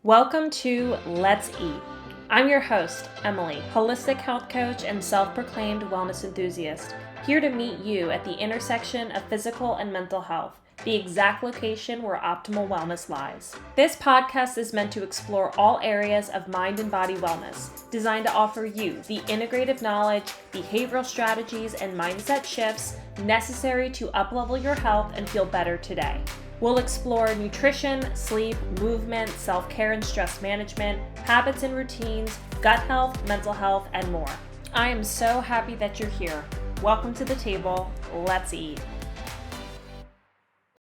Welcome to Let's Eat. I'm your host, Emily, holistic health coach and self-proclaimed wellness enthusiast, here to meet you at the intersection of physical and mental health, the exact location where optimal wellness lies. This podcast is meant to explore all areas of mind and body wellness, designed to offer you the integrative knowledge, behavioral strategies, and mindset shifts necessary to uplevel your health and feel better today. We'll explore nutrition, sleep, movement, self-care and stress management, habits and routines, gut health, mental health, and more. I am so happy that you're here. Welcome to the table. Let's eat.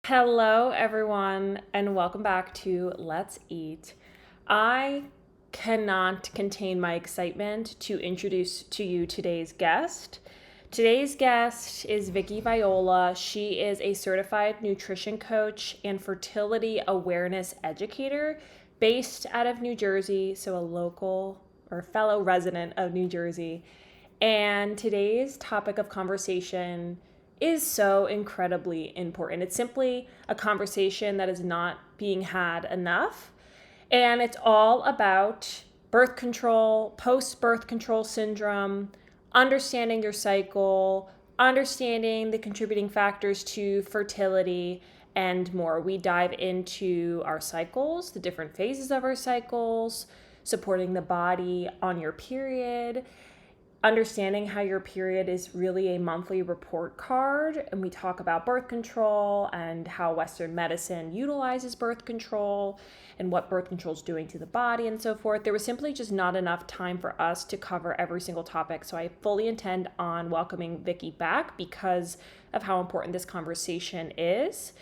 Hello, everyone, and welcome back to Let's Eat. I cannot contain my excitement to introduce to you today's guest. Today's guest is Vicky Viola. She is a certified nutrition coach and fertility awareness educator based out of New Jersey, so a local or fellow resident of New Jersey. And today's topic of conversation is so incredibly important. It's simply a conversation that is not being had enough. And it's all about birth control, post-birth control syndrome, understanding your cycle, understanding the contributing factors to fertility, and more. We dive into our cycles, the different phases of our cycles, supporting the body on your period, understanding how your period is really a monthly report card. And we talk about birth control and how Western medicine utilizes birth control and what birth control is doing to the body and so forth. There was simply just not enough time for us to cover every single topic. So I fully intend on welcoming Vicky back because of how important this conversation is.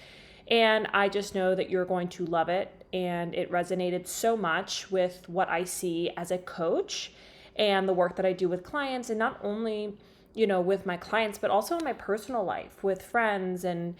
And I just know that you're going to love it. And it resonated so much with what I see as a coach and the work that I do with clients, and not only, with my clients, but also in my personal life with friends and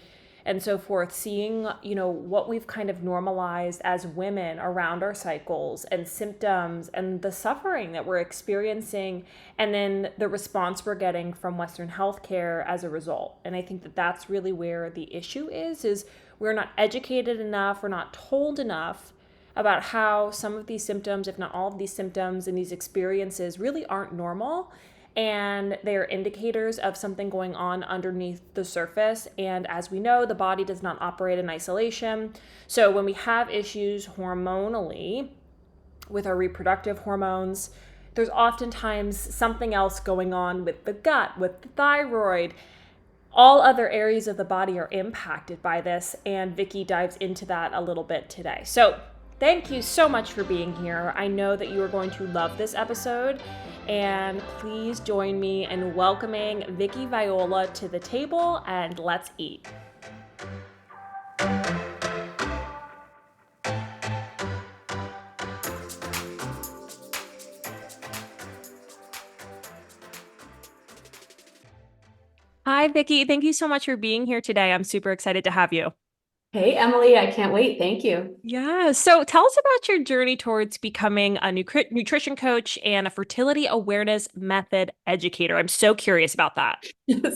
so forth, seeing, what we've kind of normalized as women around our cycles and symptoms and the suffering that we're experiencing, and then the response we're getting from Western healthcare as a result. And I think that that's really where the issue is we're not educated enough, we're not told enough about how some of these symptoms, if not all of these symptoms and these experiences, really aren't normal, and they are indicators of something going on underneath the surface. And as we know, the body does not operate in isolation. So when we have issues hormonally with our reproductive hormones, there's oftentimes something else going on with the gut, with the thyroid. All other areas of the body are impacted by this, and Vicky dives into that a little bit today. So thank you so much for being here. I know that you are going to love this episode, and please join me in welcoming Vicky Viola to the table, and let's eat. Hi, Vicky. Thank you so much for being here today. I'm super excited to have you. Hey, Emily, I can't wait. Thank you. Yeah. So tell us about your journey towards becoming a nutrition coach and a fertility awareness method educator. I'm so curious about that.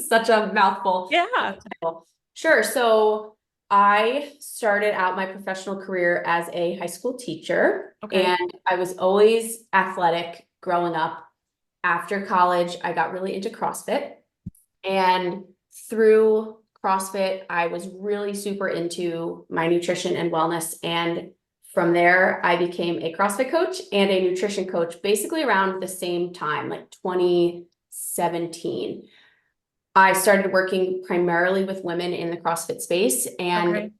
Such a mouthful. Yeah. Sure. So I started out my professional career as a high school teacher, Okay. and I was always athletic growing up. After college, I got really into CrossFit, and through CrossFit, I was really super into my nutrition and wellness. And from there, I became a CrossFit coach and a nutrition coach basically around the same time, like 2017. I started working primarily with women in the CrossFit space, and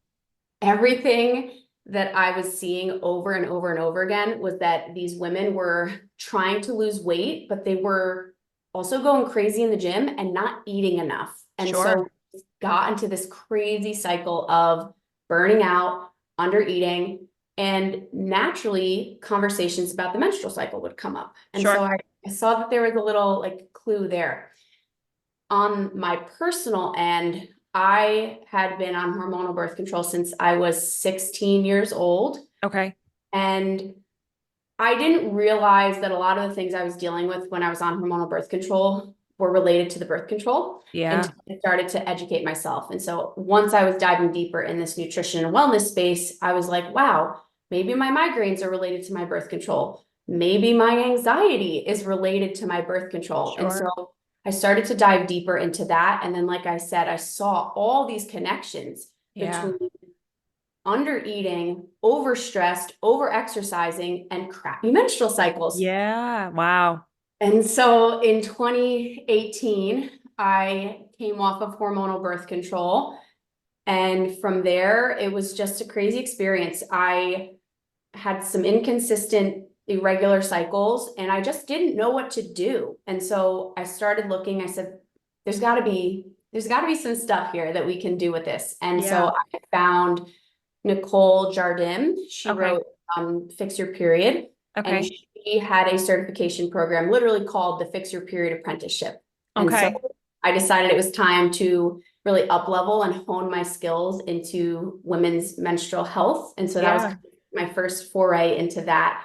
everything that I was seeing over and over and over again was that these women were trying to lose weight, but they were also going crazy in the gym and not eating enough. And so got into this crazy cycle of burning out, under eating, and naturally conversations about the menstrual cycle would come up. And so I saw that there was a little clue there. On my personal end, I had been on hormonal birth control since I was 16 years old. Okay. And I didn't realize that a lot of the things I was dealing with when I was on hormonal birth control were related to the birth control. Yeah. Until I started to educate myself. And so once I was diving deeper in this nutrition and wellness space, I was like, wow, maybe my migraines are related to my birth control. Maybe my anxiety is related to my birth control. And Sure. so I started to dive deeper into that. And then, like I said, I saw all these connections Yeah. between under eating, overstressed, over exercising, and crappy menstrual cycles. Yeah. Wow. And so in 2018, I came off of hormonal birth control. And from there, it was just a crazy experience. I had some inconsistent, irregular cycles, and I just didn't know what to do. And so I started looking, I said, there's gotta be some stuff here that we can do with this. And so Yeah. I found Nicole Jardim. She Okay. wrote Fix Your Period. And Okay. she had a certification program literally called the Fix Your Period Apprenticeship. And so Okay. I decided it was time to really up level and hone my skills into women's menstrual health. And so that was Yeah. my first foray into that.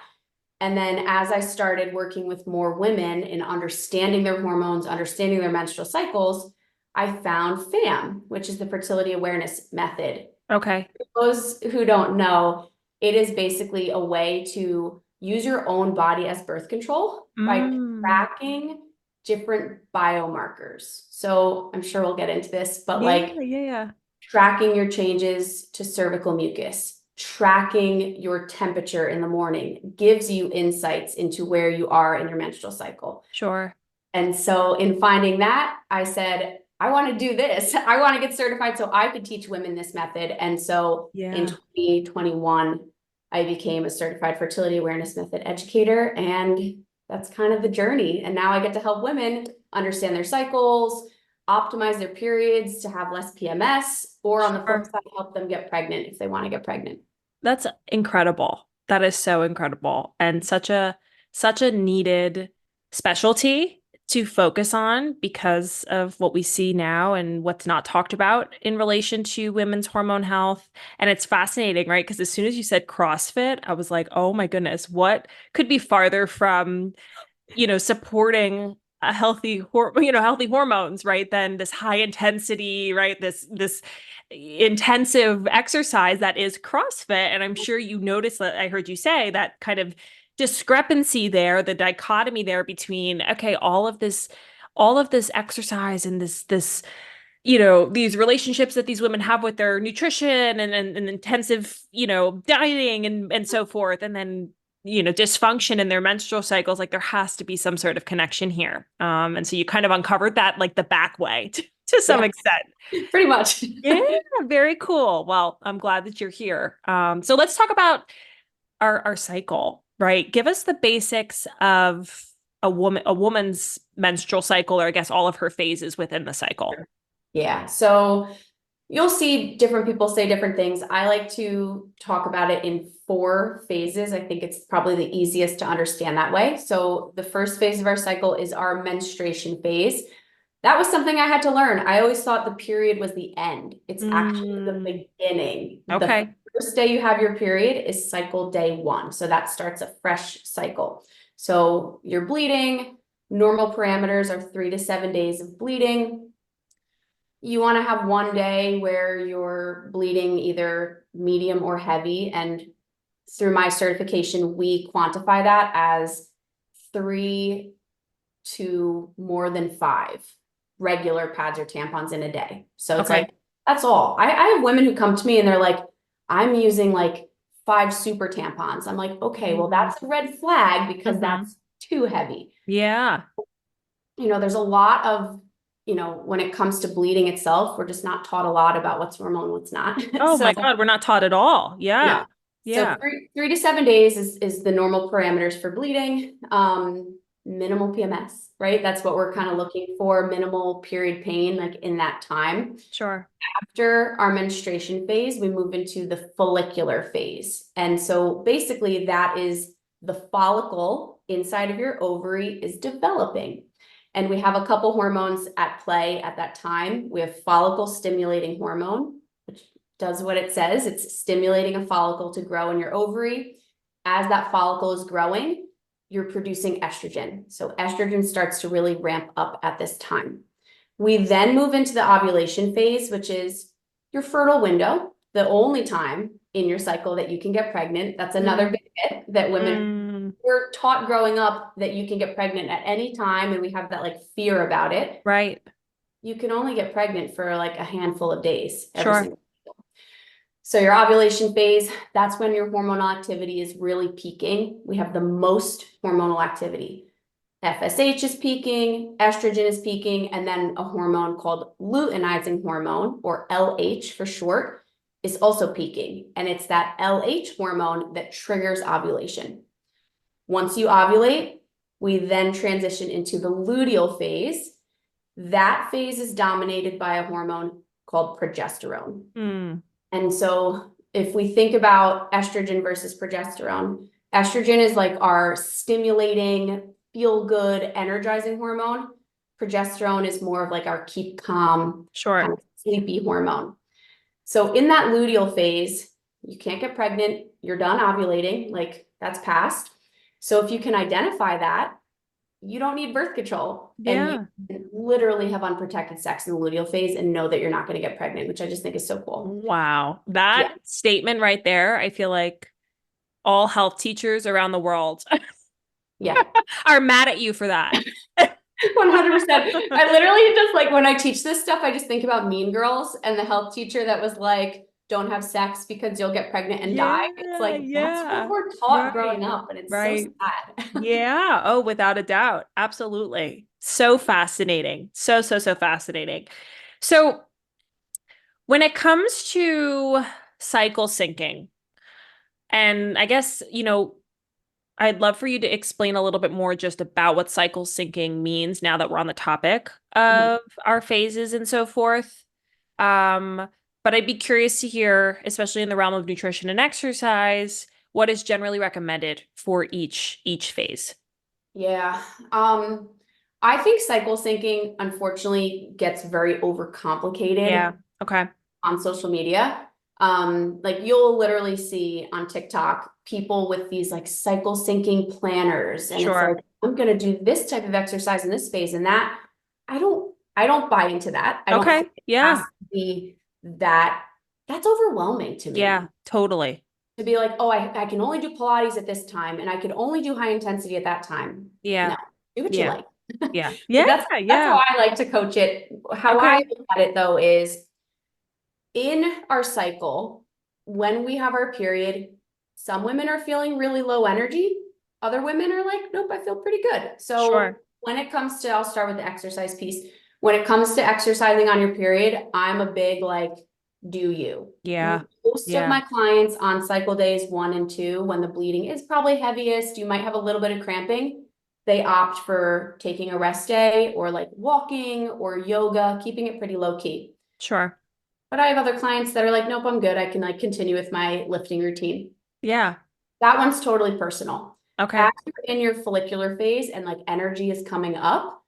And then as I started working with more women in understanding their hormones, understanding their menstrual cycles, I found FAM, which is the fertility awareness method. Okay. For those who don't know, it is basically a way to use your own body as birth control by Mm. tracking different biomarkers. So I'm sure we'll get into this, but Yeah. like Yeah. Yeah. tracking your changes to cervical mucus, tracking your temperature in the morning gives you insights into where you are in your menstrual cycle. Sure. And so in finding that, I said, I want to do this. I want to get certified so I could teach women this method. And so in Yeah. 2021, I became a certified fertility awareness method educator. And that's kind of the journey. And now I get to help women understand their cycles, optimize their periods to have less PMS, or on the flip Sure. side, help them get pregnant if they want to get pregnant. That's incredible. That is so incredible and such a needed specialty to focus on because of what we see now and what's not talked about in relation to women's hormone health. And it's fascinating, right? Because as soon as you said CrossFit, I was like, "Oh my goodness, what could be farther from supporting a healthy hormones, right? Then this high intensity, right? This intensive exercise that is CrossFit. And I'm sure you noticed that I heard you say that kind of discrepancy there, the dichotomy there between, okay, all of this exercise and these relationships that these women have with their nutrition and intensive, dieting and so forth. And then, dysfunction in their menstrual cycles, like there has to be some sort of connection here. And so you kind of uncovered that like the back way to some Yeah, extent. pretty much. Yeah, very cool. Well, I'm glad that you're here. So let's talk about our cycle, right? Give us the basics of a woman's menstrual cycle, or I guess all of her phases within the cycle. Yeah. So you'll see different people say different things. I like to talk about it in 4 phases. I think it's probably the easiest to understand that way. So the first phase of our cycle is our menstruation phase. That was something I had to learn. I always thought the period was the end. It's actually the Mm, beginning. The okay. first day you have your period is cycle day 1. So that starts a fresh cycle. So you're bleeding. Normal parameters are 3 to 7 days of bleeding. You want to have one day where you're bleeding either medium or heavy. And through my certification, we quantify that as 3 to more than 5 regular pads or tampons in a day. So it's Okay. like, that's all. I have women who come to me and they're like, I'm using like 5 super tampons. I'm like, okay, well, that's a red flag because Mm-hmm. that's too heavy. Yeah. There's a lot of, when it comes to bleeding itself, we're just not taught a lot about what's hormone, what's not. Oh So my God, we're not taught at all. no. Yeah. So Yeah. 3 to 7 days is the normal parameters for bleeding. Minimal PMS, right? That's what we're kind of looking for, minimal period pain, like in that time. Sure. After our menstruation phase, we move into the follicular phase. And so basically that is the follicle inside of your ovary is developing. And we have a couple hormones at play at that time. We have follicle stimulating hormone, which does what it says. It's stimulating a follicle to grow in your ovary. As that follicle is growing, you're producing estrogen. So estrogen starts to really ramp up at this time. We then move into the ovulation phase, which is your fertile window. the only time in your cycle that you can get pregnant. That's another big myth that women were taught growing up, that you can get pregnant at any time, and we have that like fear about it. Right. You can only get pregnant for like a handful of days every Sure. single. So your ovulation phase, that's when your hormonal activity is really peaking. We have the most hormonal activity. FSH is peaking, estrogen is peaking, and then a hormone called luteinizing hormone, or LH for short, is also peaking. And it's that LH hormone that triggers ovulation. Once you ovulate, we then transition into the luteal phase. That phase is dominated by a hormone called progesterone. And so if we think about estrogen versus progesterone, estrogen is like our stimulating, feel good, energizing hormone. Progesterone is more of like our keep calm, kind of sleepy hormone. So in that luteal phase, you can't get pregnant, you're done ovulating, like that's past. So if you can identify that, you don't need birth control. And you can literally have unprotected sex in the luteal phase and know that you're not going to get pregnant, which I just think is so cool. Wow. That statement right there, I feel like all health teachers around the world are mad at you for that. 100%. I literally just like, when I teach this stuff, I just think about Mean Girls and the health teacher that was like, don't have sex because you'll get pregnant and die. It's like, that's what we're taught growing up, and it's so sad. Yeah. Oh, without a doubt. Absolutely. So fascinating. So fascinating. So when it comes to cycle syncing, and I guess, I'd love for you to explain a little bit more just about what cycle syncing means now that we're on the topic of our phases and so forth. But I'd be curious to hear, especially in the realm of nutrition and exercise, what is generally recommended for each phase. Yeah. I think cycle syncing, unfortunately, gets very overcomplicated on social media. Like you'll literally see on TikTok people with these like cycle syncing planners, and it's like, I'm gonna do this type of exercise in this phase and that. I don't buy into that. I don't think it has to be that. That's overwhelming to me. Yeah, totally. To be like, oh, I can only do Pilates at this time, and I could only do high intensity at that time. Yeah. No, do what you like. Yeah. So that's how I like to coach it. How I look at it though is, in our cycle, when we have our period, some women are feeling really low energy. Other women are like, nope, I feel pretty good. So when it comes to, I'll start with the exercise piece. When it comes to exercising on your period, I'm a big like, do you? Yeah. Most of my clients on cycle days 1 and 2, when the bleeding is probably heaviest, you might have a little bit of cramping, they opt for taking a rest day or like walking or yoga, keeping it pretty low key. But I have other clients that are like, nope, I'm good. I can like continue with my lifting routine. Yeah. That one's totally personal. Okay. As you're in your follicular phase and like energy is coming up,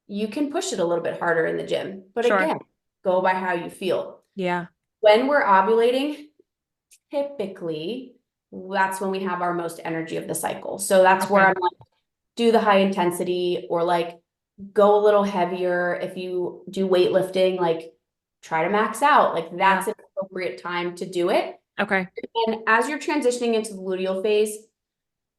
you can push it a little bit harder in the gym. But again, go by how you feel. Yeah. When we're ovulating, typically that's when we have our most energy of the cycle. So that's where I'm like, do the high intensity, or like go a little heavier. If you do weightlifting, like try to max out. Like that's an appropriate time to do it. Okay. And as you're transitioning into the luteal phase,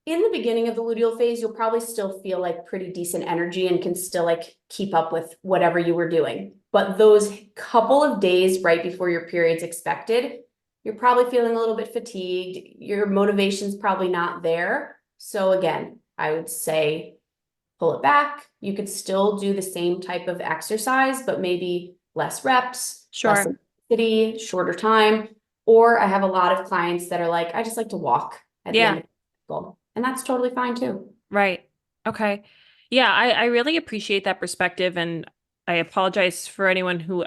in the beginning of the luteal phase, you'll probably still feel like pretty decent energy and can still like keep up with whatever you were doing. But those couple of days right before your period's expected, you're probably feeling a little bit fatigued. Your motivation's probably not there. So again, I would say pull it back. You could still do the same type of exercise, but maybe less reps, less intensity, shorter time. Or I have a lot of clients that are like, I just like to walk at the end of the cycle. And that's totally fine too. Right. Okay. Yeah, I really appreciate that perspective. And I apologize for anyone who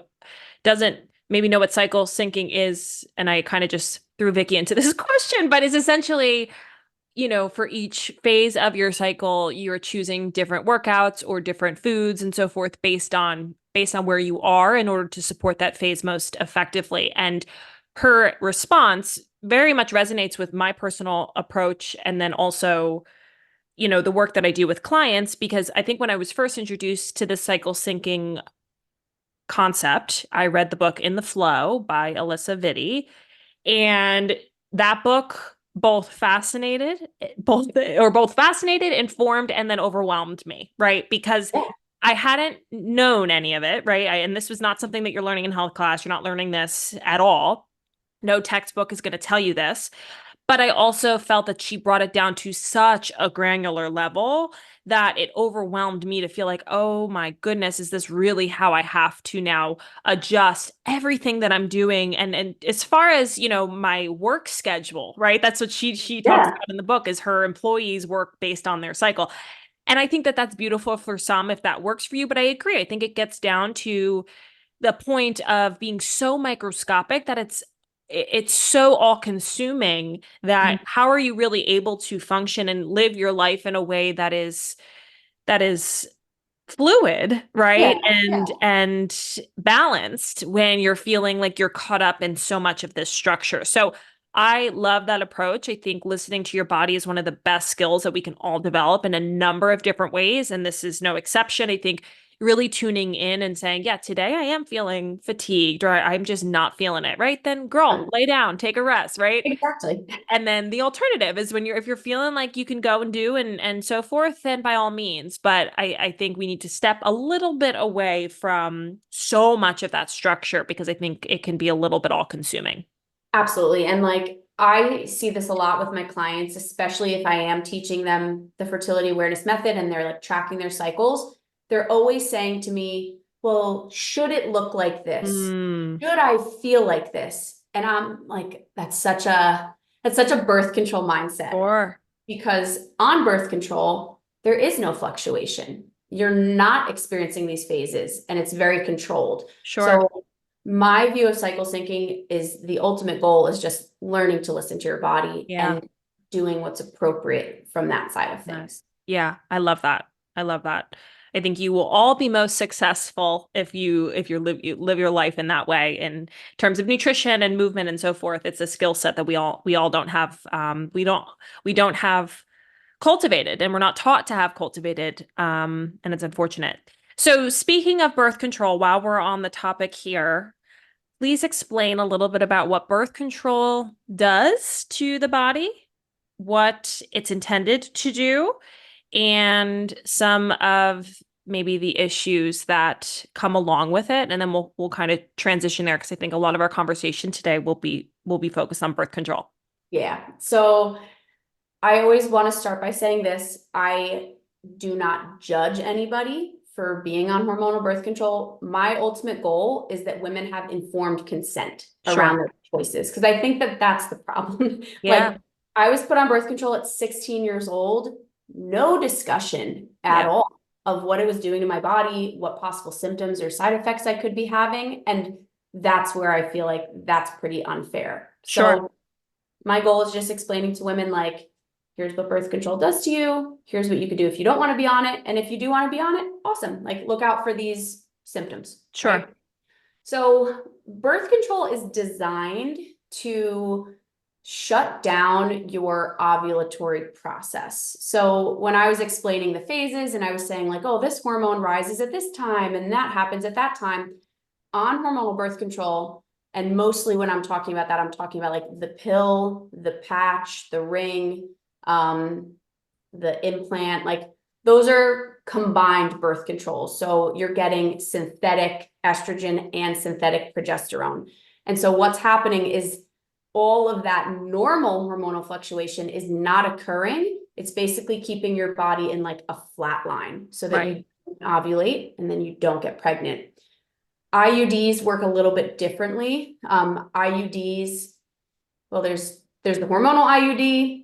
doesn't maybe know what cycle syncing is. And I kind of just threw Vicky into this question, but it's essentially, for each phase of your cycle, you're choosing different workouts or different foods and so forth based on where you are in order to support that phase most effectively. And her response very much resonates with my personal approach. And then also, the work that I do with clients, because I think when I was first introduced to the cycle syncing concept. I read the book In the Flow by Alyssa Vitti, and that book both fascinated, informed, and then overwhelmed me, right? Because Yeah. I hadn't known any of it, right? And this was not something that you're learning in health class. You're not learning this at all. No textbook is going to tell you this. But I also felt that she brought it down to such a granular level that it overwhelmed me to feel like, oh my goodness, is this really how I have to now adjust everything that I'm doing? And as far as, my work schedule, right? That's what she talks Yeah, about in the book is her employees work based on their cycle. And I think that that's beautiful for some if that works for you, but I agree. I think it gets down to the point of being so microscopic that it's so all consuming that how are you really able to function and live your life in a way that is fluid, yeah, right? yeah. And balanced when you're feeling like you're caught up in so much of this structure. So I love that approach. I think listening to your body is one of the best skills that we can all develop in a number of different ways. And this is no exception. I think really tuning in and saying, yeah, today I am feeling fatigued or I'm just not feeling it, right? Then girl, lay down, take a rest, right? Exactly. And then the alternative is when if you're feeling like you can go and do and so forth, then by all means. But I think we need to step a little bit away from so much of that structure because I think it can be a little bit all consuming. Absolutely. And like I see this a lot with my clients, especially if I am teaching them the fertility awareness method and they're like tracking their cycles. They're always saying to me, well, should it look like this? Mm, Should I feel like this? And I'm like, that's such a birth control mindset sure, because on birth control, there is no fluctuation. You're not experiencing these phases and it's very controlled. sure. So my view of cycle syncing is the ultimate goal is just learning to listen to your body Yeah. and doing what's appropriate from that side of Nice. things. Yeah, I love that. I love that. I think you will all be most successful if you live your life in that way in terms of nutrition and movement and so forth. It's a skill set that we all don't have we don't have cultivated and we're not taught to have cultivated and it's unfortunate. So speaking of birth control, while we're on the topic here, please explain a little bit about what birth control does to the body, what it's intended to do, and some of maybe the issues that come along with it. And then we'll kind of transition there because I think a lot of our conversation today will be focused on birth control. Yeah. So I always want to start by saying this. I do not judge anybody for being on hormonal birth control. My ultimate goal is that women have informed consent around Sure. their choices because I think that that's the problem. Yeah. Like I was put on birth control at 16 years old, no discussion at Yeah. all of what it was doing to my body, what possible symptoms or side effects I could be having. And that's where I feel like that's pretty unfair. Sure. So my goal is just explaining to women like, here's what birth control does to you. Here's what you could do if you don't want to be on it. And if you do want to be on it, awesome. Like look out for these symptoms, Sure. right? So birth control is designed to shut down your ovulatory process. So when I was explaining the phases and I was saying like, oh, this hormone rises at this time and that happens at that time on hormonal birth control. And mostly when I'm talking about that, I'm talking about like the pill, the patch, the ring, the implant, like those are combined birth control. So you're getting synthetic estrogen and synthetic progesterone. And so what's happening is all of that normal hormonal fluctuation is not occurring. It's basically keeping your body in like a flat line so that Right. you ovulate and then you don't get pregnant. IUDs work a little bit differently. IUDs, well, there's the hormonal IUD.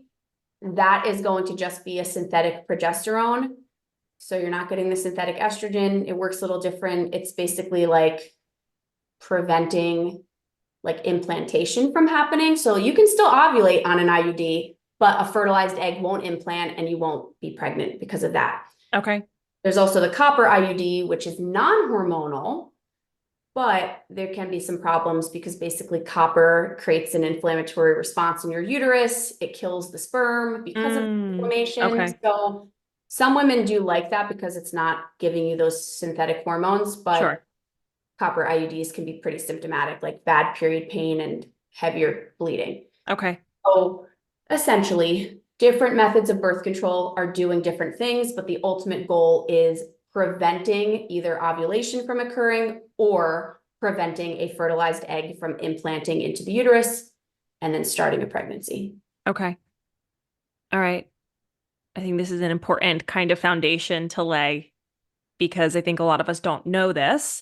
That is going to just be a synthetic progesterone. So you're not getting the synthetic estrogen. It works a little different. It's basically like preventing like implantation from happening. So you can still ovulate on an IUD, but a fertilized egg won't implant and you won't be pregnant because of that. Okay. There's also the copper IUD, which is non-hormonal, but there can be some problems because basically copper creates an inflammatory response in your uterus. It kills the sperm because of inflammation. Okay. So some women do like that because it's not giving you those synthetic hormones, but Sure. copper IUDs can be pretty symptomatic, like bad period pain and heavier bleeding. Okay. So essentially, different methods of birth control are doing different things, but the ultimate goal is preventing either ovulation from occurring or preventing a fertilized egg from implanting into the uterus and then starting a pregnancy. Okay. All right. I think this is an important kind of foundation to lay because I think a lot of us don't know this.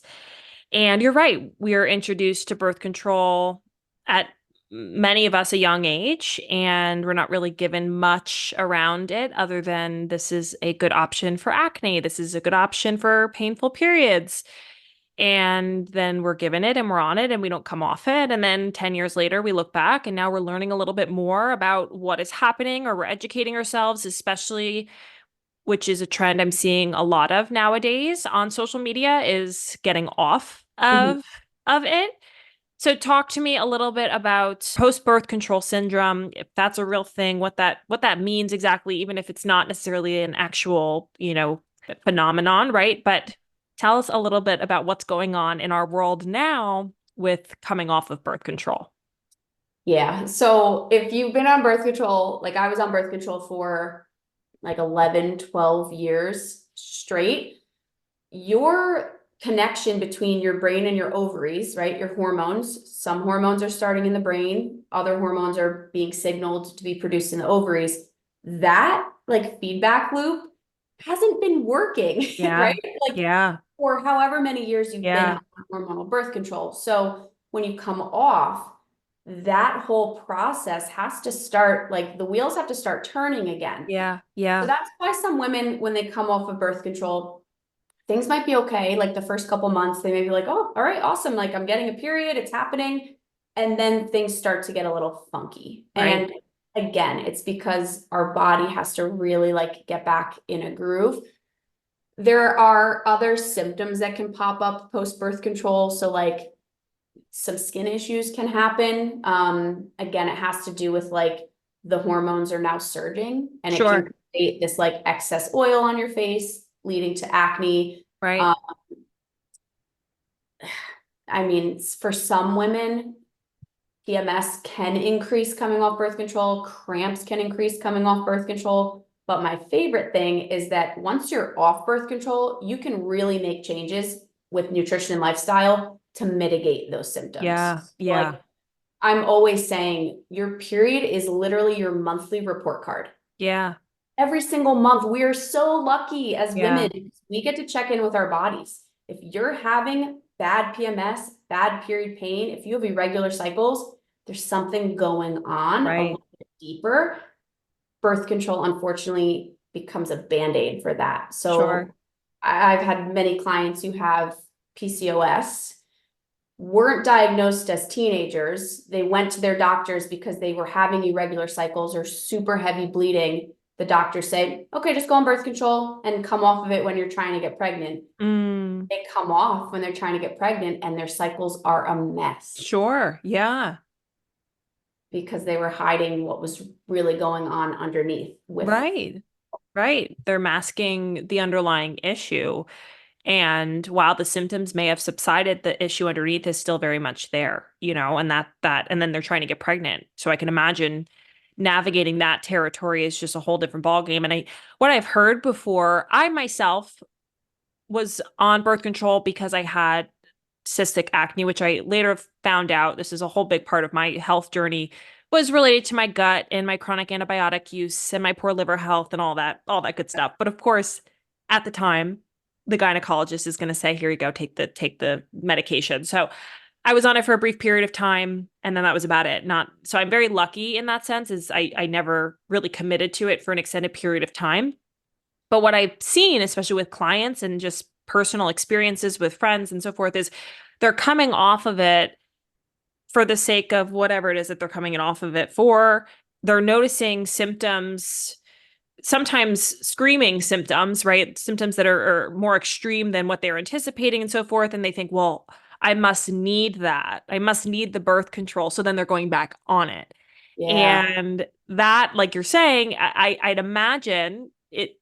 And you're right. We are introduced to birth control at many of us a young age, and we're not really given much around it other than this is a good option for acne. This is a good option for painful periods. And then we're given it and we're on it and we don't come off it. And then 10 years later, we look back and now we're learning a little bit more about what is happening, or we're educating ourselves, especially, which is a trend I'm seeing a lot of nowadays on social media, is getting off Mhm. of it. So talk to me a little bit about post-birth control syndrome, if that's a real thing, what that means exactly, even if it's not necessarily an actual, phenomenon, right? But tell us a little bit about what's going on in our world now with coming off of birth control. Yeah. So if you've been on birth control, like I was on birth control for like 11, 12 years straight, your connection between your brain and your ovaries, right? Your hormones, some hormones are starting in the brain, other hormones are being signaled to be produced in the ovaries. That like feedback loop hasn't been working, Yeah. right? Like Yeah. for however many years you've been Yeah. on hormonal birth control. So when you come off, that whole process has to start, like the wheels have to start turning again. Yeah. So Yeah. that's why some women, when they come off of birth control, things might be okay. Like the first couple months, they may be like, oh, all right, awesome. Like I'm getting a period, it's happening. And then things start to get a little funky. Right. And again, it's because our body has to really like get back in a groove. There are other symptoms that can pop up post-birth control. So like some skin issues can happen. Again, it has to do with like the hormones are now surging and it can Sure. create this like excess oil on your face, leading to acne. Right. Um, I mean, for some women, PMS can increase coming off birth control, cramps can increase coming off birth control. But my favorite thing is that once you're off birth control, you can really make changes with nutrition and lifestyle to mitigate those Yeah. symptoms. Yeah. Like I'm always saying, your period is literally your monthly report card. Yeah. Every single month, we are so lucky as Yeah. women. We get to check in with our bodies. If you're having bad PMS, bad period pain, if you have irregular cycles, there's something going on a Right. little bit deeper. Birth control, unfortunately, becomes a band-aid for that. Sure. So I've had many clients who have PCOS, weren't diagnosed as teenagers. They went to their doctors because they were having irregular cycles or super heavy bleeding. The doctors say, okay, just go on birth control and come off of it when you're trying to get pregnant. Mm, They come off when they're trying to get pregnant and their cycles are a mess sure. Yeah. because they were hiding what was really going on underneath with. Right. Right. They're masking the underlying issue. And while the symptoms may have subsided, the issue underneath is still very much there, and then they're trying to get pregnant. So I can imagine navigating that territory is just a whole different ballgame. And what I've heard before, I myself was on birth control because I had cystic acne, which I later found out this is a whole big part of my health journey, was related to my gut and my chronic antibiotic use and my poor liver health and all that good stuff. But of course, at the time, the gynecologist is going to say, "Here you go, take the medication." So I was on it for a brief period of time, and then that was about it. Not so I'm very lucky in that sense, is I never really committed to it for an extended period of time. But what I've seen, especially with clients and just personal experiences with friends and so forth, is they're coming off of it for the sake of whatever it is that they're coming off of it for. They're noticing symptoms, sometimes screaming symptoms, right? Symptoms that are more extreme than what they're anticipating and so forth. And they think, well, I must need that. I must need the birth control. So then they're going back on it. Yeah. And that, like you're saying, I'd imagine it,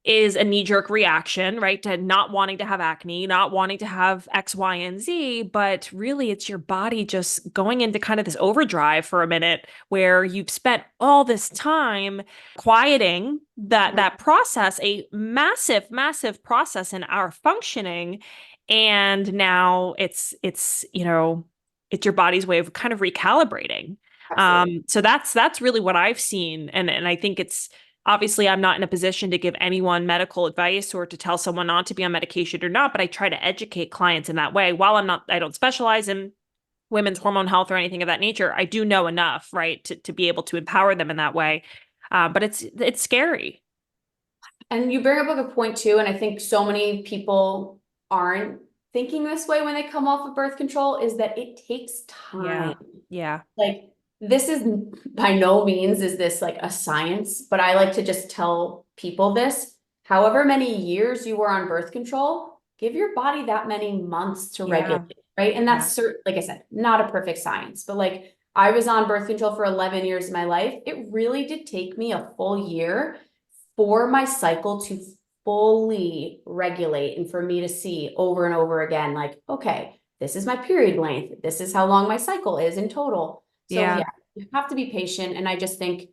is a knee-jerk reaction, right? To not wanting to have acne, not wanting to have X, Y, and Z, but really it's your body just going into kind of this overdrive for a minute where you've spent all this time quieting that process, a massive, massive process in our functioning. And now it's your body's way of kind of recalibrating. Absolutely. So that's really what I've seen. And I think it's obviously I'm not in a position to give anyone medical advice or to tell someone not to be on medication or not, but I try to educate clients in that way. While I don't specialize in women's hormone health or anything of that nature, I do know enough, right, to be able to empower them in that way. But it's scary. And you bring up a good point too, and I think so many people aren't thinking this way when they come off of birth control, is that it takes Yeah. time. Yeah. Like, this is by no means is this like a science, but I like to just tell people this. However many years you were on birth control, give your body that many months to Yeah. regulate, right? And Yeah. that's like I said, not a perfect science, but like I was on birth control for 11 years of my life. It really did take me a full year for my cycle to fully regulate and for me to see over and over again, like, okay, this is my period length. This is how long my cycle is in total. So Yeah. yeah, you have to be patient. And I just think,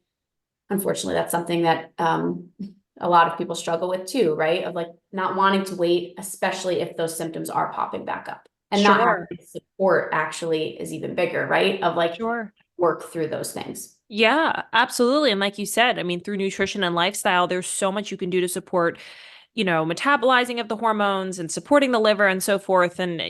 unfortunately, that's something that a lot of people struggle with too, right? Of like not wanting to wait, especially if those symptoms are popping back up and not having Sure. support actually is even bigger, right? Of like Sure. work through those things. Yeah, absolutely. And like you said, I mean, through nutrition and lifestyle, there's so much you can do to support, metabolizing of the hormones and supporting the liver and so forth. And,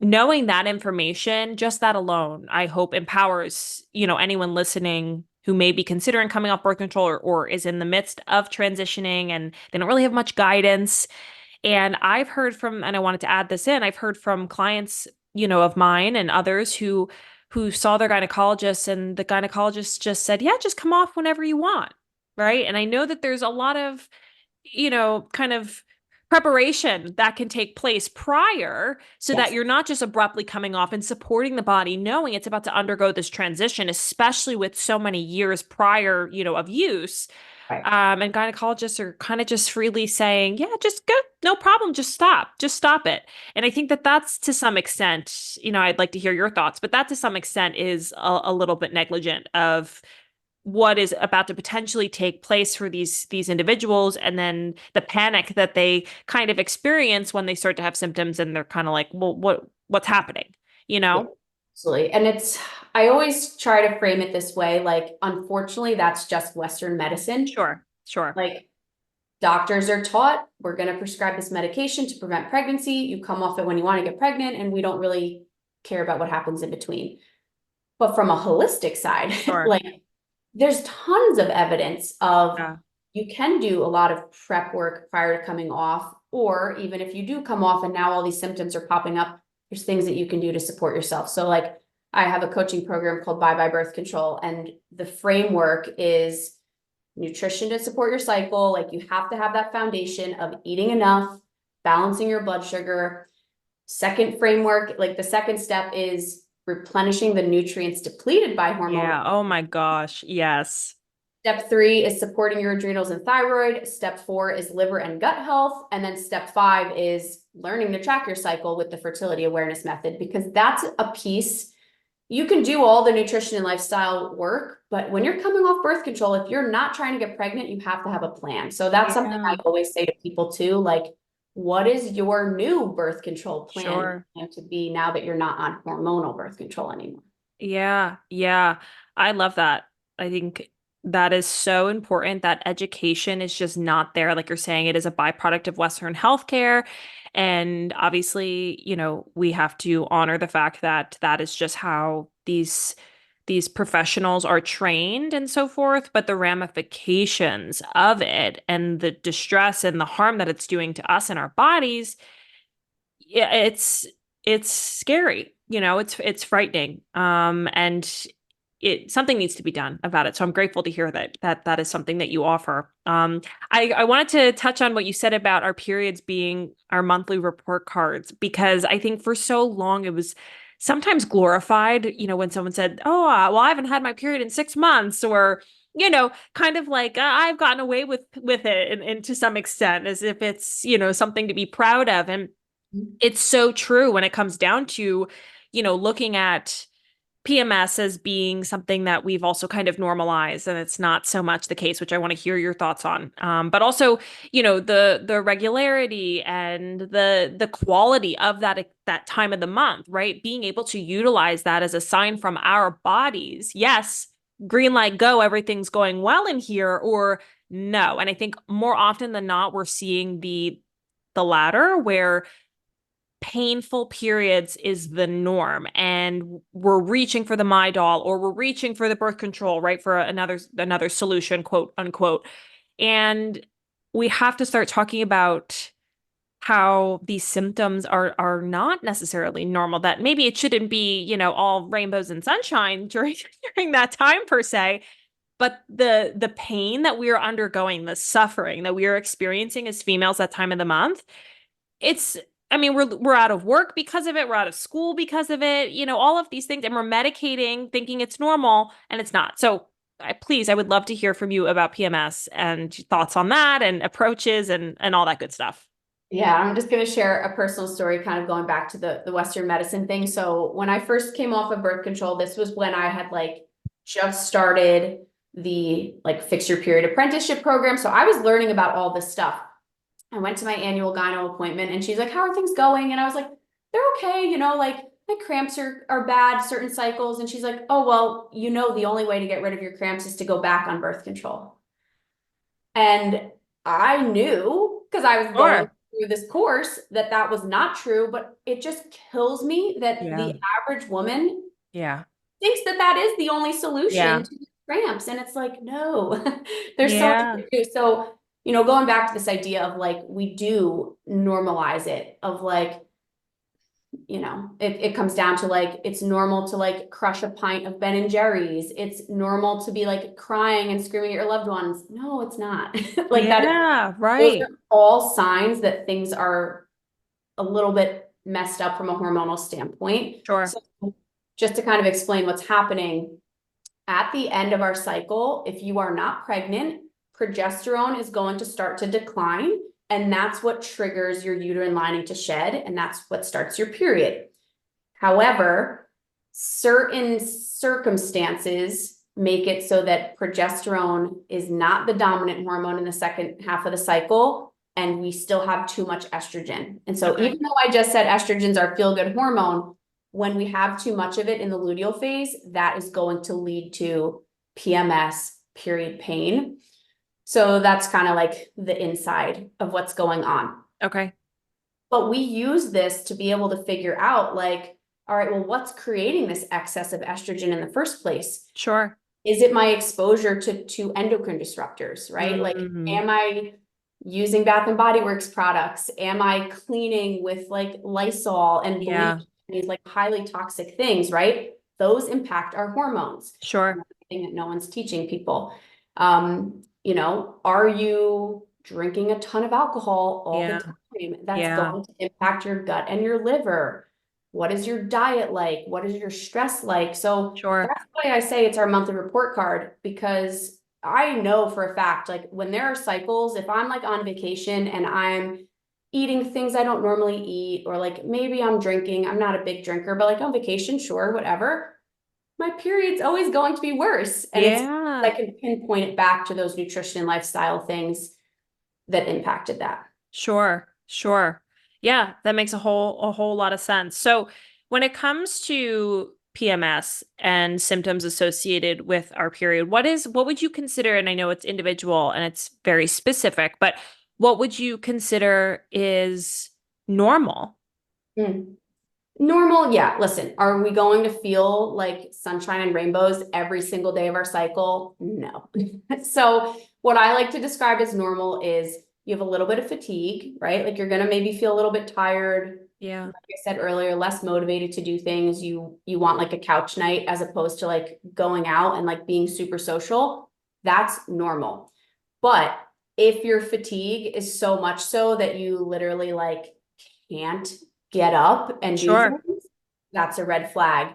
knowing that information, just that alone, I hope empowers, anyone listening who may be considering coming off birth control or is in the midst of transitioning and they don't really have much guidance. And and I wanted to add this in, I've heard from clients, of mine and others who saw their gynecologist and the gynecologist just said, "Yeah, just come off whenever you want." Right? And I know that there's a lot of, kind of preparation that can take place prior so that Yes. you're not just abruptly coming off and supporting the body knowing it's about to undergo this transition, especially with so many years prior, of use. Right. And gynecologists are kind of just freely saying, yeah, just go, no problem, just stop it. And I think that that's to some extent, I'd like to hear your thoughts, but that to some extent is a little bit negligent of what is about to potentially take place for these individuals, and then the panic that they kind of experience when they start to have symptoms and they're kind of like, well, what's happening, you Yeah, know? absolutely. And I always try to frame it this way, like, unfortunately, that's just Western medicine. Sure, sure, Like, doctors are taught, we're going to prescribe this medication to prevent pregnancy. You come off it when you want to get pregnant, and we don't really care about what happens in between. But from a holistic side, sure. like, there's tons of evidence of Yeah, you can do a lot of prep work prior to coming off, or even if you do come off and now all these symptoms are popping up, there's things that you can do to support yourself. So like I have a coaching program called Bye Bye Birth Control, and the framework is nutrition to support your cycle. Like, you have to have that foundation of eating enough, balancing your blood sugar. Second framework, like the second step is replenishing the nutrients depleted by hormone. yeah. Oh my gosh, yes. Step 3 is supporting your adrenals and thyroid. Step 4 is liver and gut health. And then step 5 is learning to track your cycle with the fertility awareness method, because that's a piece. You can do all the nutrition and lifestyle work, but when you're coming off birth control, if you're not trying to get pregnant, you have to have a plan. So that's something I Yeah, always say to people too, like, what is your new birth control plan sure. to be now that you're not on hormonal birth control anymore? Yeah, yeah. I love that. I think that is so important that education is just not there. Like you're saying, it is a byproduct of Western healthcare. And obviously, we have to honor the fact that that is just how these professionals are trained and so forth, but the ramifications of it and the distress and the harm that it's doing to us and our bodies, yeah, it's scary. It's frightening. And it something needs to be done about it. So I'm grateful to hear that is something that you offer. I wanted to touch on what you said about our periods being our monthly report cards, because I think for so long it was sometimes glorified, when someone said, "Oh, well, I haven't had my period in 6 months," or kind of like I've gotten away with it and to some extent as if it's, something to be proud of. And it's so true when it comes down to, looking at PMS as being something that we've also kind of normalized, and it's not so much the case, which I want to hear your thoughts on. But also, the regularity and the quality of that time of the month, right? Being able to utilize that as a sign from our bodies. Yes, green light, go, everything's going well in here, or no. And I think more often than not, we're seeing the latter, where painful periods is the norm, and we're reaching for the Midol, or we're reaching for the birth control, right, for another solution, quote unquote. And we have to start talking about how these symptoms are not necessarily normal, that maybe it shouldn't be, all rainbows and sunshine during that time per se, but the pain that we are undergoing, the suffering that we are experiencing as females that time of the month, it's, I mean, we're out of work because of it, we're out of school because of it, all of these things, and we're medicating thinking it's normal, and it's not. So I would love to hear from you about PMS and thoughts on that and approaches and all that good stuff. Yeah, I'm just going to share a personal story, kind of going back to the Western medicine thing. So when I first came off of birth control, this was when I had like just started the like fix your period apprenticeship program. So I was learning about all this stuff. I went to my annual gyno appointment and she's like, how are things going? And I was like, they're okay. Like my cramps are bad certain cycles. And she's like, oh, well, the only way to get rid of your cramps is to go back on birth control. And I knew, because I was going Sure. through this course, that was not true, but it just kills me that Yeah. the average woman Yeah. thinks that is the only solution Yeah. to cramps. And it's like, no, there's so much Yeah. to do. So, going back to this idea of like, we do normalize it, of like, it comes down to like, it's normal to like crush a pint of Ben and Jerry's. It's normal to be like crying and screaming at your loved ones. No, it's not. Like that, Yeah. those Right. are all signs that things are a little bit messed up from a hormonal standpoint. Sure. So just to kind of explain what's happening at the end of our cycle, if you are not pregnant, progesterone is going to start to decline. And that's what triggers your uterine lining to shed. And that's what starts your period. However, certain circumstances make it so that progesterone is not the dominant hormone in the second half of the cycle, and we still have too much estrogen. And so Okay. even though I just said estrogens are feel-good hormone, when we have too much of it in the luteal phase, that is going to lead to PMS, period pain. So that's kind of like the inside of what's going on. Okay. But we use this to be able to figure out like, all right, well, what's creating this excess of estrogen in the first place? Sure. Is it my exposure to endocrine disruptors, right? Like, Hmm. am I using Bath and Body Works products? Am I cleaning with like Lysol and bleach, Yeah. these like highly toxic things, right? Those impact our hormones. Sure. Another thing that no one's teaching people. Are you drinking a ton of alcohol all the Yeah. time? That's Yeah. going to impact your gut and your liver. What is your diet like? What is your stress like? So Sure. that's why I say it's our monthly report card, because I know for a fact, like when there are cycles, if I'm like on vacation and I'm eating things I don't normally eat, or like maybe I'm drinking, I'm not a big drinker, but like on vacation, sure, whatever, my period's always going to be worse. And I Yeah. can pinpoint it back to those nutrition and lifestyle things that impacted that. Sure. Sure. Yeah, that makes a whole lot of sense. So when it comes to PMS and symptoms associated with our period, what would you consider, and I know it's individual and it's very specific, but what would you consider is normal? Mm. Normal, yeah. Listen, are we going to feel like sunshine and rainbows every single day of our cycle? No. So what I like to describe as normal is you have a little bit of fatigue, right? Like you're gonna maybe feel a little bit tired. Yeah. Like I said earlier, less motivated to do things. You want like a couch night as opposed to like going out and like being super social. That's normal. But if your fatigue is so much so that you literally like can't get up and do Sure. things, that's a red flag.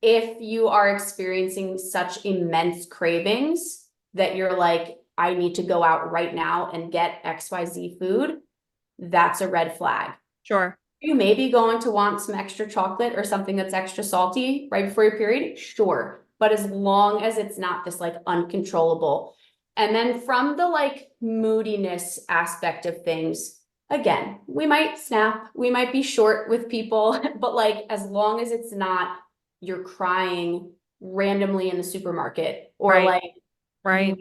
If you are experiencing such immense cravings, that you're like, I need to go out right now and get XYZ food, that's a red flag. Sure. You may be going to want some extra chocolate or something that's extra salty right before your period, sure. But as long as it's not this like uncontrollable. And then from the like moodiness aspect of things, again, we might snap, we might be short with people, but like as long as it's not you're crying randomly in the supermarket or Right. like you Right.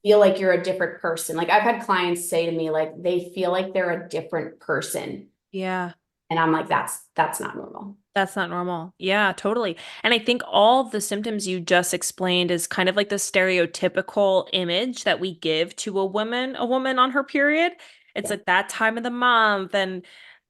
feel like you're a different person. Like I've had clients say to me, like they feel like they're a different person. Yeah. And I'm like, that's not normal. That's not normal. Yeah, totally. And I think all the symptoms you just explained is kind of like the stereotypical image that we give to a woman on her period. It's Yeah. like that time of the month. And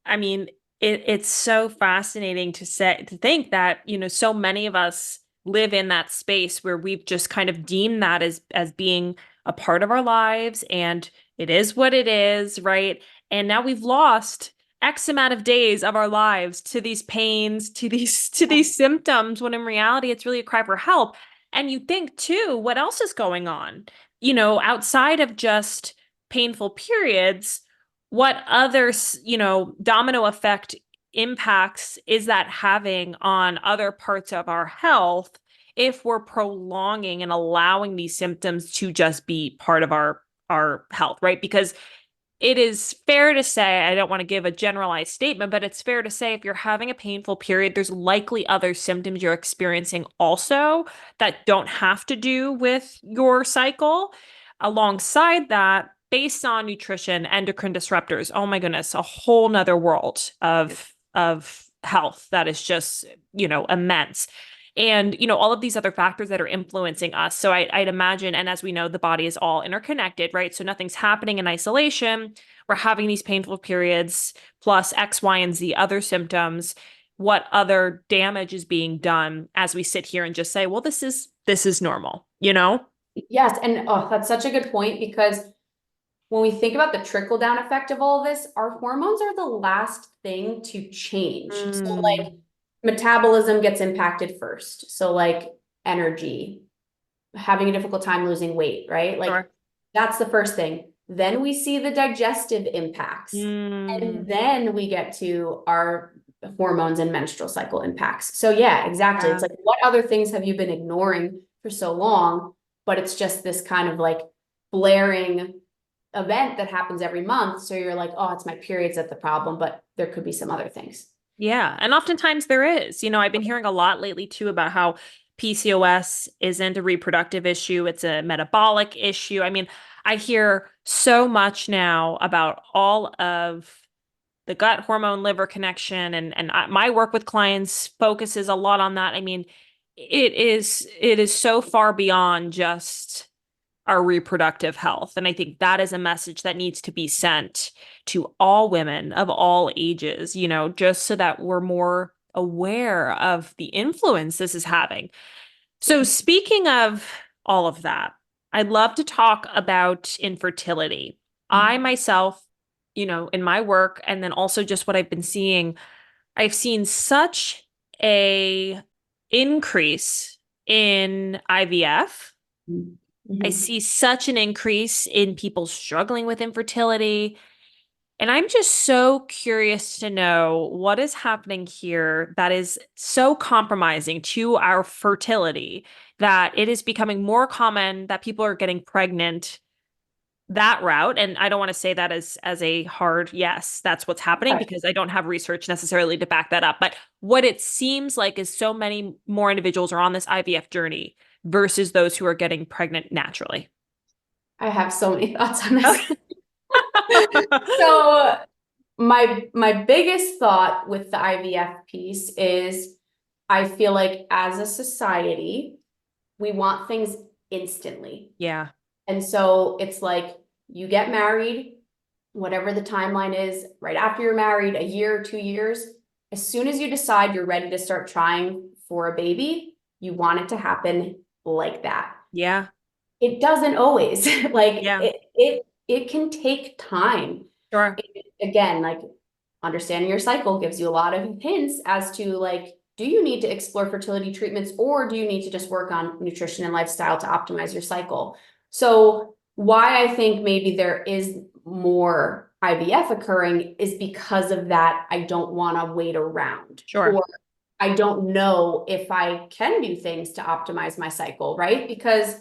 I mean, it's so fascinating to think that, so many of us live in that space where we've just kind of deemed that as being a part of our lives, and it is what it is, right? And now we've lost X amount of days of our lives to these pains, to these symptoms, when in reality it's really a cry for help. And you think too, what else is going on? Outside of just painful periods, what other, domino effect impacts is that having on other parts of our health if we're prolonging and allowing these symptoms to just be part of our health, right? Because it is fair to say, I don't want to give a generalized statement, but it's fair to say if you're having a painful period, there's likely other symptoms you're experiencing also that don't have to do with your cycle. Alongside that, based on nutrition, endocrine disruptors, oh my goodness, a whole nother world of health that is just, immense. And all of these other factors that are influencing us. So I'd imagine, and as we know, the body is all interconnected, right? So nothing's happening in isolation. We're having these painful periods plus X, Y, and Z other symptoms. What other damage is being done as we sit here and just say, well, this is normal? Yes. And oh, that's such a good point because when we think about the trickle down effect of all of this, our hormones are the last thing to change. So like Mm, metabolism gets impacted first. So like energy, having a difficult time losing weight, right? Like sure. that's the first thing. Then we see the digestive impacts. And Mm, then we get to our hormones and menstrual cycle impacts. So yeah, exactly. It's yeah. like, what other things have you been ignoring for so long? But it's just this kind of like blaring event that happens every month. So you're like, oh, it's my periods that's the problem, but there could be some other things. Yeah, and oftentimes there is. I've been hearing a lot lately too about how PCOS isn't a reproductive issue, it's a metabolic issue. I mean, I hear so much now about all of the gut hormone liver connection, and my work with clients focuses a lot on that. I mean, it is so far beyond just our reproductive health. And I think that is a message that needs to be sent to all women of all ages, just so that we're more aware of the influence this is having. So, speaking of all of that, I'd love to talk about infertility. I myself, in my work, and then also just what I've been seeing, I've seen such a increase in IVF. I Mhm. see such an increase in people struggling with infertility. And I'm just so curious to know what is happening here that is so compromising to our fertility that it is becoming more common that people are getting pregnant that route. And I don't want to say that as a hard yes, that's what's happening, Right. because I don't have research necessarily to back that up. But what it seems like is so many more individuals are on this IVF journey versus those who are getting pregnant naturally. I have so many thoughts on this. Okay. So my biggest thought with the IVF piece is I feel like as a society, we want things instantly. Yeah. And so it's like you get married, whatever the timeline is, right after you're married, a year, 2 years, as soon as you decide you're ready to start trying for a baby, you want it to happen like that. Yeah. It doesn't always. Like Yeah. it can take time. Sure. Again, like understanding your cycle gives you a lot of hints as to like, do you need to explore fertility treatments or do you need to just work on nutrition and lifestyle to optimize your cycle? So why I think maybe there is more IVF occurring is because of that. I don't want to wait around, Sure. or I don't know if I can do things to optimize my cycle, right? Because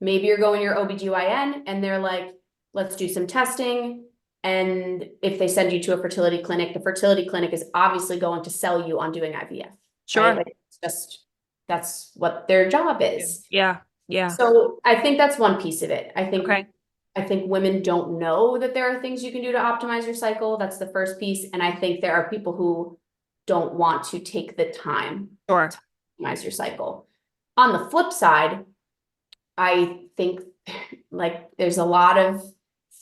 maybe you're going to your OBGYN and they're like, let's do some testing. And if they send you to a fertility clinic, the fertility clinic is obviously going to sell you on doing IVF, right? Sure. Like it's just, that's what their job is. Yeah. Yeah. So I think that's one piece of it. Okay. I think women don't know that there are things you can do to optimize your cycle. That's the first piece. And I think there are people who don't want to take the time Sure. to optimize your cycle. On the flip side, I think like there's a lot of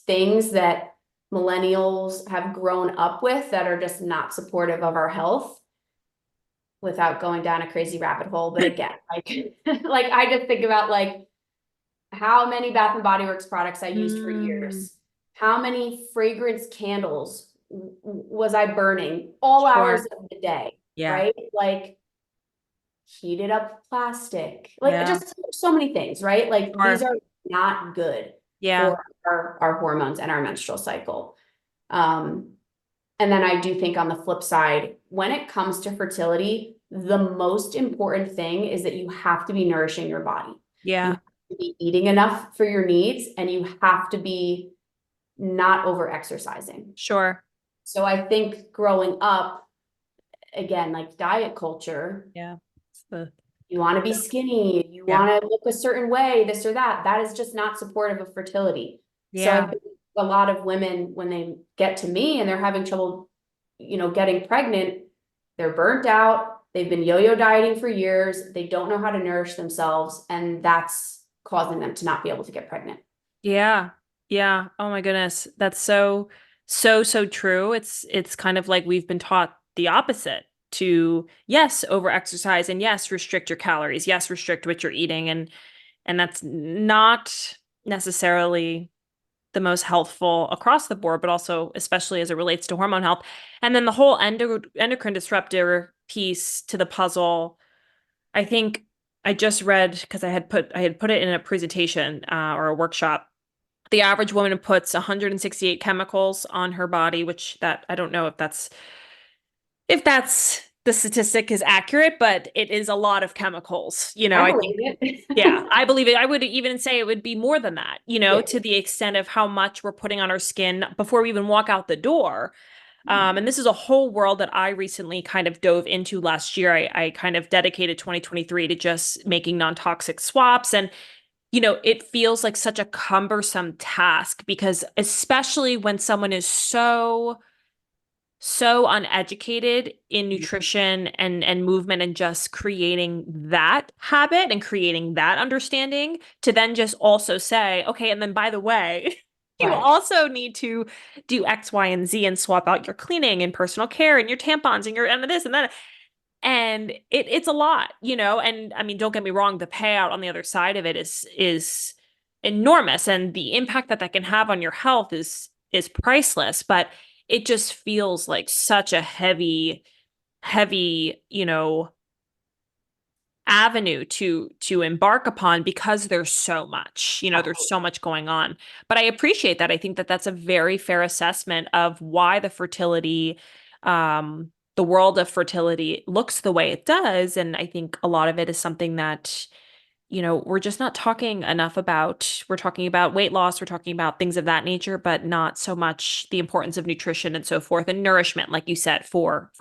things that millennials have grown up with that are just not supportive of our health, without going down a crazy rabbit hole. But again, like like I just think about like how many Bath and Body Works products I used for Mm, years. How many fragrance candles was I burning all hours sure. of the day, Yeah. right? Like heated up plastic, like Yeah. just so many things, right? Like these Sure. are not good Yeah. for our hormones and our menstrual cycle. Um, and then I do think on the flip side, when it comes to fertility, the most important thing is that you have to be nourishing your body. You Yeah. have to be eating enough for your needs, and you have to be not over exercising. Sure. So I think growing up, again, like diet culture, Yeah. It's the, you want to be skinny, you yeah. want to look a certain way, this or that. That is just not supportive of fertility. So I Yeah. think a lot of women, when they get to me and they're having trouble, getting pregnant, they're burnt out. They've been yo-yo dieting for years. They don't know how to nourish themselves, and that's causing them to not be able to get pregnant. Yeah. Yeah. Oh my goodness. That's so, so, so true. It's kind of like we've been taught the opposite to, yes, over exercise, and yes, restrict your calories. Yes, restrict what you're eating. And that's not necessarily the most healthful across the board, but also especially as it relates to hormone health. And then the whole endocrine disruptor piece to the puzzle, I think I just read because I had put it in a presentation or a workshop. The average woman puts 168 chemicals on her body, which that I don't know if that's the statistic is accurate, but it is a lot of chemicals. I I think, believe yeah, it. I believe it. I would even say it would be more than that, Yeah. to the extent of how much we're putting on our skin before we even walk out the door. And this is a whole world that I recently kind of dove into last year. I kind of dedicated 2023 to just making non-toxic swaps. And, it feels like such a cumbersome task because especially when someone is so uneducated in nutrition and movement and just creating that habit and creating that understanding to then just also say, okay, and then by the way, you Right. also need to do X, Y, and Z and swap out your cleaning and personal care and your tampons and your and this and that. And it's a lot, and I mean, don't get me wrong, the payout on the other side of it is enormous, and the impact that can have on your health is priceless, but it just feels like such a heavy, avenue to embark upon because there's so much, there's so much going on. But I appreciate that. I think that that's a very fair assessment of why the world of fertility looks the way it does. And I think a lot of it is something that, we're just not talking enough about. We're talking about weight loss, we're talking about things of that nature, but not so much the importance of nutrition and so forth and nourishment, like you said, for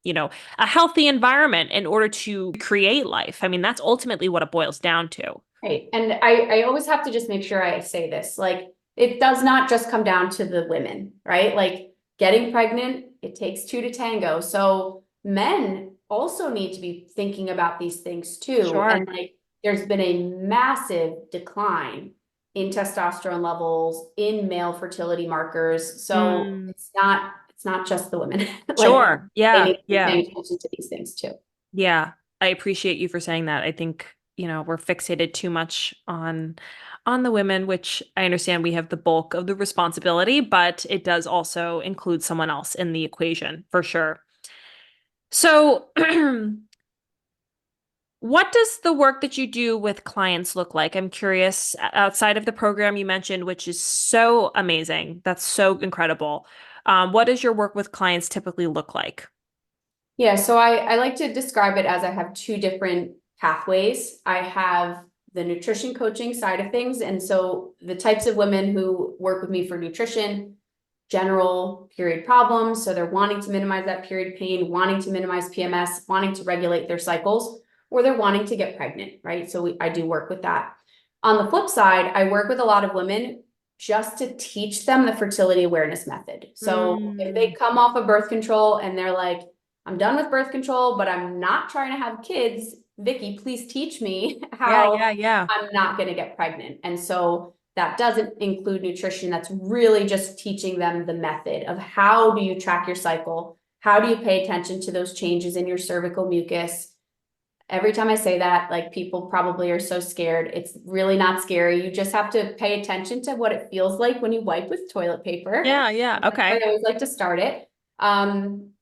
a healthy environment in order to create life. I mean, that's ultimately what it boils down to. Right. And I always have to just make sure I say this, like, it does not just come down to the women, right? Like getting pregnant, it takes two to tango. So men also need to be thinking about these things too. Sure. And like, there's been a massive decline in testosterone levels, in male fertility markers. So Mm, it's not just the women. Like sure. they Yeah. need to be Yeah. paying attention to these things too. Yeah. I appreciate you for saying that. I think, we're fixated too much on the women, which I understand we have the bulk of the responsibility, but it does also include someone else in the equation for sure. So What does the work that you do with clients look like? I'm curious, outside of the program you mentioned, which is so amazing. That's so incredible. What does your work with clients typically look like? Yeah, so I like to describe it as I have two different pathways. I have the nutrition coaching side of things. And so the types of women who work with me for nutrition, general period problems. So they're wanting to minimize that period pain, wanting to minimize PMS, wanting to regulate their cycles, or they're wanting to get pregnant, right? So I do work with that. On the flip side, I work with a lot of women just to teach them the fertility awareness method. So if they Mm, come off of birth control and they're like, I'm done with birth control, but I'm not trying to have kids. Vicky, please teach me yeah, how yeah, yeah. I'm not going to get pregnant. And so that doesn't include nutrition. That's really just teaching them the method of how do you track your cycle? How do you pay attention to those changes in your cervical mucus? Every time I say that, like people probably are so scared. It's really not scary. You just have to pay attention to what it feels like when you wipe with toilet paper. Yeah, yeah. That's how I Okay. always like to start it.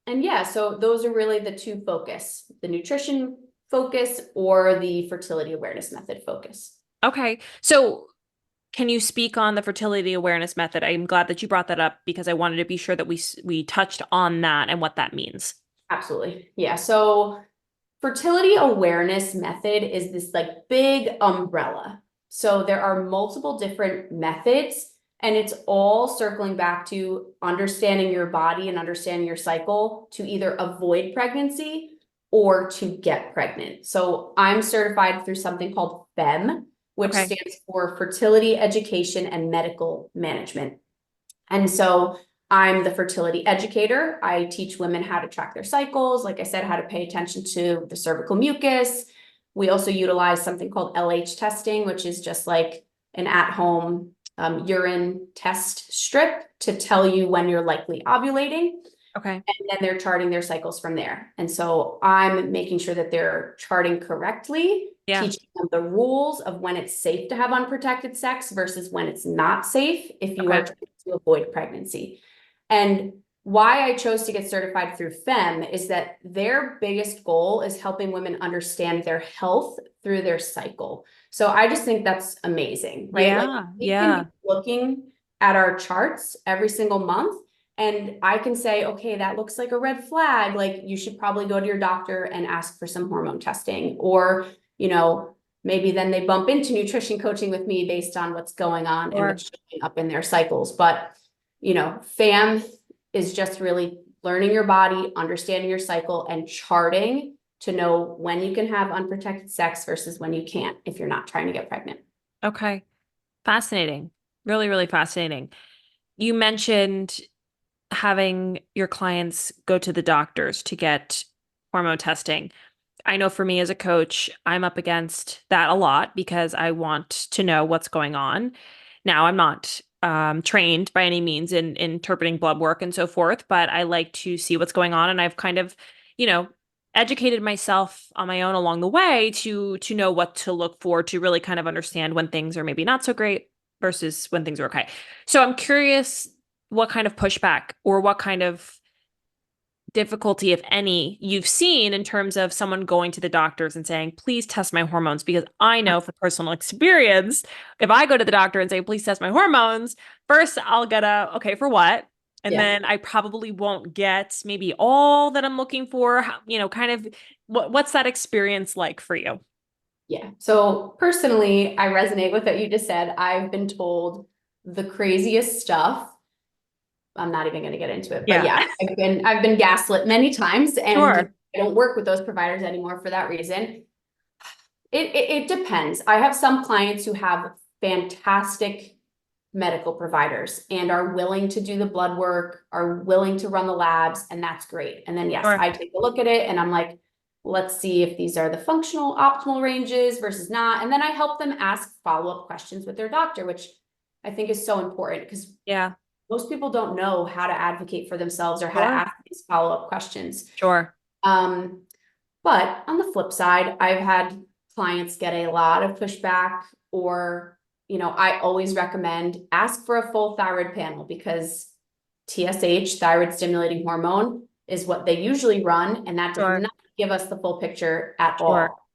And yeah, so those are really the two focus, the nutrition focus or the fertility awareness method focus. Okay. So can you speak on the fertility awareness method? I'm glad that you brought that up because I wanted to be sure that we touched on that and what that means. Absolutely. Yeah. So fertility awareness method is this like big umbrella. So there are multiple different methods, and it's all circling back to understanding your body and understanding your cycle to either avoid pregnancy or to get pregnant. So I'm certified through something called FEM, which Okay. stands for Fertility Education and Medical Management. And so I'm the fertility educator. I teach women how to track their cycles, like I said, how to pay attention to the cervical mucus. We also utilize something called LH testing, which is just like an at-home urine test strip to tell you when you're likely ovulating. Okay. And then they're charting their cycles from there. And so I'm making sure that they're charting correctly, Yeah. teaching them the rules of when it's safe to have unprotected sex versus when it's not safe if you are Okay. trying to avoid pregnancy. And why I chose to get certified through FEM is that their biggest goal is helping women understand their health through their cycle. So I just think that's amazing, right? Like Yeah. we can Yeah. be looking at our charts every single month and I can say, okay, that looks like a red flag. Like you should probably go to your doctor and ask for some hormone testing. Or, maybe then they bump into nutrition coaching with me based on what's going on and Or what's showing up in their cycles. But, FAM is just really learning your body, understanding your cycle, and charting to know when you can have unprotected sex versus when you can't if you're not trying to get pregnant. okay. Fascinating. Really, really fascinating. You mentioned having your clients go to the doctors to get hormone testing. I know for me as a coach, I'm up against that a lot because I want to know what's going on. Now, I'm not trained by any means in interpreting blood work and so forth, but I like to see what's going on, and I've kind of, you know, educated myself on my own along the way to know what to look for to really kind of understand when things are maybe not so great versus when things are okay. So I'm curious what kind of pushback or what kind of difficulty, if any, you've seen in terms of someone going to the doctors and saying, please test my hormones. Because I know from personal experience, if I go to the doctor and say, please test my hormones, first I'll get a, okay, for what? And Yeah. then I probably won't get maybe all that I'm looking for. Kind of what's that experience like for you? Yeah. So personally, I resonate with what you just said. I've been told the craziest stuff. I'm not even going to get into it, but Yeah, yeah, I've been gaslit many times and sure. I don't work with those providers anymore for that reason. It depends. I have some clients who have fantastic medical providers and are willing to do the blood work, are willing to run the labs, and that's great. And then yes, Sure. I take a look at it and I'm like, let's see if these are the functional optimal ranges versus not. And then I help them ask follow-up questions with their doctor, which I think is so important because Yeah, most people don't know how to advocate for themselves or how to sure. ask these follow-up questions. Sure. Um, but on the flip side, I've had clients get a lot of pushback or, I always recommend ask for a full thyroid panel because TSH, thyroid stimulating hormone, is what they usually run, and that does Sure. not give us the full picture at Sure. all.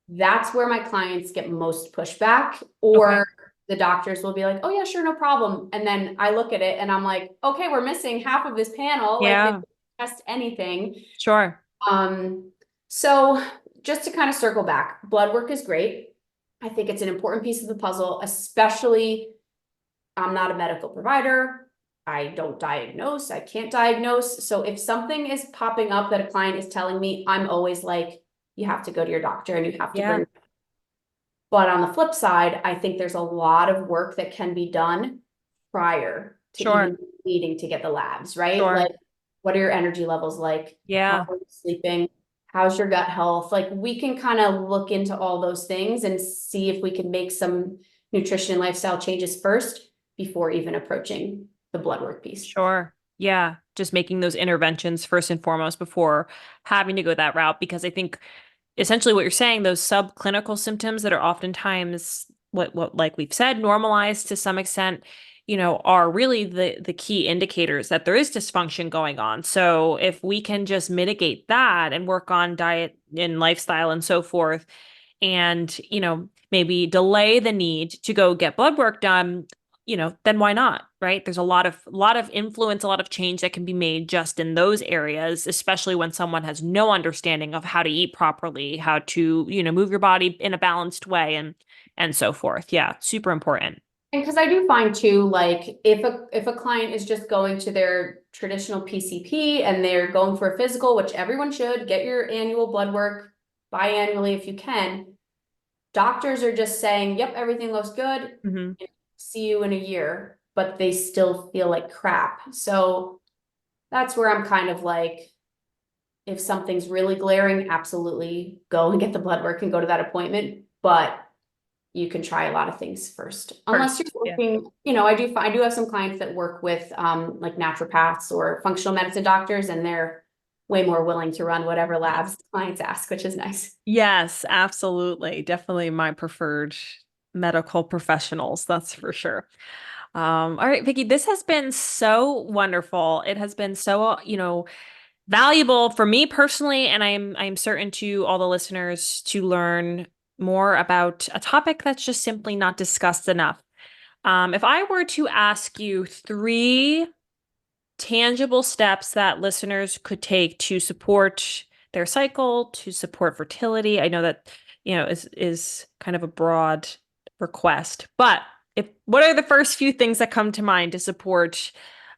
That's where my clients get most pushback, or Okay. the doctors will be like, oh yeah, sure, no problem. And then I look at it and I'm like, okay, we're missing half of this panel. Like they Yeah, didn't test anything. sure. Um, so just to kind of circle back, blood work is great. I think it's an important piece of the puzzle, especially I'm not a medical provider. I don't diagnose, I can't diagnose. So if something is popping up that a client is telling me, I'm always like, you have to go to your doctor and you have to Yeah, bring. But on the flip side, I think there's a lot of work that can be done prior to sure, even needing to get the labs, right? sure. Like, what are your energy levels like? How Yeah, are you sleeping? How's your gut health? Like, we can kind of look into all those things and see if we can make some nutrition and lifestyle changes first before even approaching the blood work piece. sure. Yeah, just making those interventions first and foremost before having to go that route because I think essentially what you're saying, those subclinical symptoms that are oftentimes what like we've said, normalized to some extent, are really the key indicators that there is dysfunction going on. So if we can just mitigate that and work on diet and lifestyle and so forth, and maybe delay the need to go get blood work done, then why not, right? There's a lot of influence, a lot of change that can be made just in those areas, especially when someone has no understanding of how to eat properly, how to move your body in a balanced way, and so forth. Yeah, super important. And because I do find too, like if a client is just going to their traditional PCP and they're going for a physical, which everyone should, get your annual blood work biannually if you can. Doctors are just saying, yep, everything looks good. Hmm. See you in a year, but they still feel like crap. So that's where I'm kind of like, if something's really glaring, absolutely go and get the blood work and go to that appointment. But you can try a lot of things first, unless you're First, yeah. working, I do have some clients that work with like naturopaths or functional medicine doctors, and they're way more willing to run whatever labs clients ask, which is nice. Yes, absolutely. Definitely my preferred medical professionals, that's for sure. All right, Vicky, this has been so wonderful. It has been so, valuable for me personally, and I'm certain to all the listeners to learn more about a topic that's just simply not discussed enough. If I were to ask you three tangible steps that listeners could take to support their cycle, to support fertility. I know that, is kind of a broad request, but if what are the first few things that come to mind to support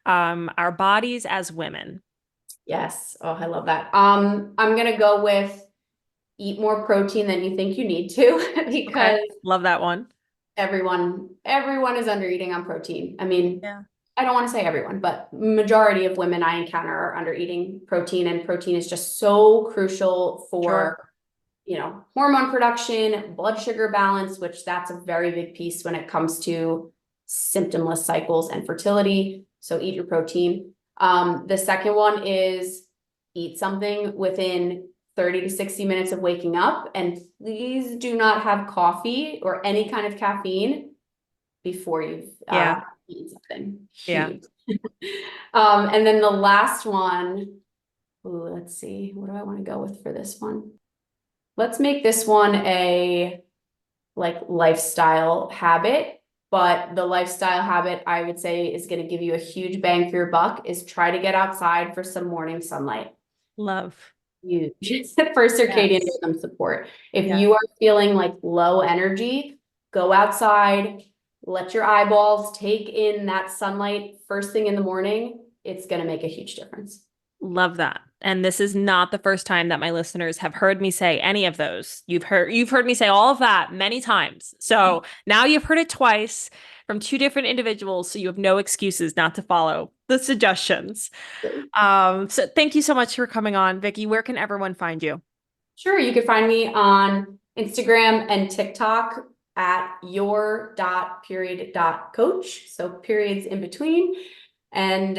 our bodies as women? Yes. Oh, I love that. I'm gonna go with eat more protein than you think you need to Okay, because love that one. everyone is under eating on protein. I mean, Yeah, I don't want to say everyone, but majority of women I encounter are under eating protein, and protein is just so crucial sure. for, hormone production, blood sugar balance, which that's a very big piece when it comes to symptomless cycles and fertility. So eat your protein. The second one is eat something within 30 to 60 minutes of waking up, and please do not have coffee or any kind of caffeine before you've Yeah, eaten something yeah. huge. And then the last one, ooh, let's see, what do I want to go with for this one? Let's make this one a like lifestyle habit, but the lifestyle habit I would say is going to give you a huge bang for your buck is try to get outside for some morning sunlight. Love. Huge for circadian Yes. rhythm support. If Yeah. you are feeling like low energy, go outside, let your eyeballs take in that sunlight first thing in the morning. It's going to make a huge difference. Love that. And this is not the first time that my listeners have heard me say any of those. You've heard me say all of that many times. So now you've heard it twice from two different individuals, so you have no excuses not to follow the suggestions. So thank you so much for coming on, Vicky. Where can everyone find you? Sure, you can find me on Instagram and TikTok at your.period.coach. So periods in between. And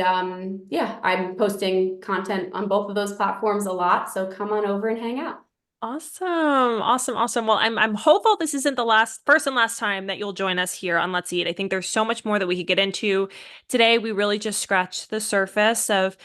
yeah, I'm posting content on both of those platforms a lot. So come on over and hang out. Awesome. Awesome. Awesome. Well, I'm hopeful this isn't the first and last time that you'll join us here on Let's Eat. I think there's so much more that we could get into today. We really just scratched the surface of,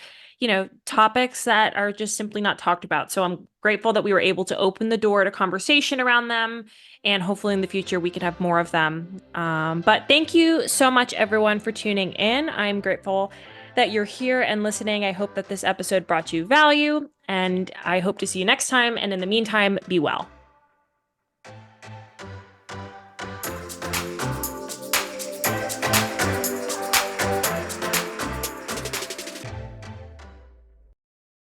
topics that are just simply not talked about. So I'm grateful that we were able to open the door to conversation around them. And hopefully in the future we can have more of them. But thank you so much, everyone, for tuning in. I'm grateful that you're here and listening. I hope that this episode brought you value, and I hope to see you next time. And in the meantime, be well.